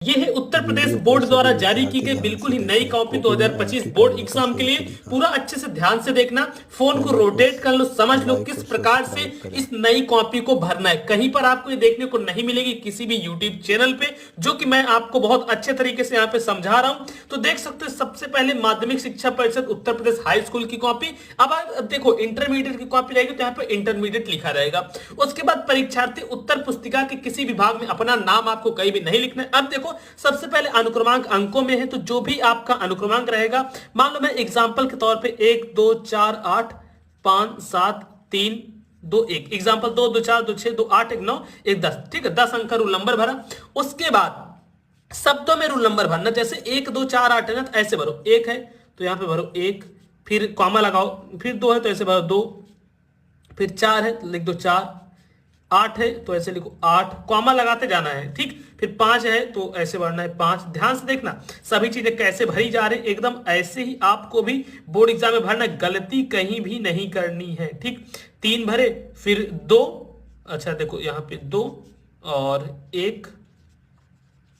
ये है उत्तर प्रदेश बोर्ड द्वारा जारी की गई बिल्कुल ही नई कॉपी 2025 बोर्ड एग्जाम के लिए। पूरा अच्छे से ध्यान से देखना, फोन को रोटेट कर लो, समझ लो किस प्रकार से इस नई कॉपी को भरना है। कहीं पर आपको ये देखने को नहीं मिलेगी किसी भी यूट्यूब चैनल पे, जो कि मैं आपको बहुत अच्छे तरीके से यहाँ पे समझा रहा हूं। तो देख सकते हो सबसे पहले माध्यमिक शिक्षा परिषद उत्तर प्रदेश हाई स्कूल की कॉपी। अब देखो इंटरमीडिएट की कॉपी रहेगी तो यहाँ पे इंटरमीडिएट लिखा रहेगा। उसके बाद परीक्षार्थी उत्तर पुस्तिका के किसी विभाग में अपना नाम आपको कहीं भी नहीं लिखना है। अब देखो सबसे पहले अनुक्रमांक अंकों में है, तो जो भी आपका अनुक्रमांक रहेगा, मान लो मैं एग्जांपल के तौर पे 1 2 4 8 5 7 3 2 1, एग्जांपल 2 2 4 2 6 2 8 1 9 1 10, ठीक है, 10 अंक का रूल नंबर भरा। उसके बाद शब्दों में रूल नंबर भरना, जैसे 1 2 4 8 है ना, तो ऐसे भरो। 1 है तो यहां पे भरो 1, फिर कॉमा लगाओ, फिर 2 है तो ऐसे भरो 2, फिर 4 है तो लिख दो 4, 8 है तो ऐसे लिखो 8, कॉमा लगाते जाना है, ठीक। फिर 5 है तो ऐसे भरना है 5। ध्यान से देखना सभी चीजें कैसे भरी जा रही, एकदम ऐसे ही आपको भी बोर्ड एग्जाम में भरना, गलती कहीं भी नहीं करनी है, ठीक। 3 भरे, फिर 2, अच्छा देखो यहाँ पे 2 और 1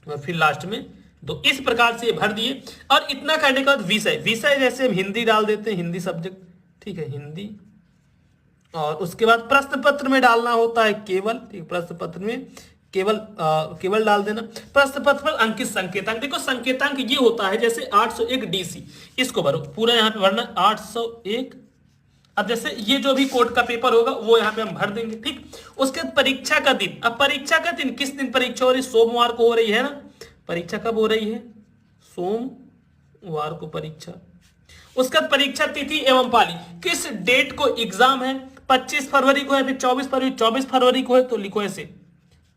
और फिर लास्ट में 2, इस प्रकार से भर दिए। और इतना करने के बाद विषय, विषय जैसे हम हिंदी डाल देते हैं, हिंदी सब्जेक्ट, ठीक है, हिंदी। और उसके बाद प्रश्न पत्र में डालना होता है केवल, ठीक, प्रश्न पत्र में केवल डाल देना। प्रश्न पत्र पर अंकित संकेतांक, देखो संकेतांक ये होता है जैसे 801 डीसी, इसको भरो पूरा यहाँ पे भरना 801। अब जैसे ये जो भी कोर्ट का पेपर होगा वो यहाँ पे हम भर देंगे, ठीक। उसके बाद परीक्षा का दिन, अब परीक्षा का दिन किस दिन परीक्षा हो रही है, सोमवार को हो रही है ना, परीक्षा कब हो रही है, सोमवार को परीक्षा। उसका परीक्षा तिथि एवं पाली, किस डेट को एग्जाम है, 25 फरवरी को है, फिर 24 फरवरी, 24 फरवरी को है तो लिखो ऐसे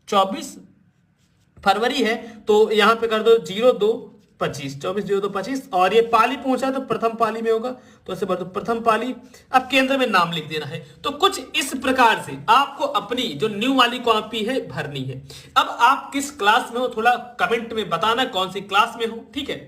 24 फरवरी है तो यहां पे कर दो 02-25, 24-02-25। और ये पाली पहुंचा तो प्रथम पाली में होगा तो ऐसे भर दो प्रथम पाली। अब केंद्र में नाम लिख देना है। तो कुछ इस प्रकार से आपको अपनी जो न्यू वाली कॉपी है भरनी है। अब आप किस क्लास में हो थोड़ा कमेंट में बताना, कौन सी क्लास में हो, ठीक है।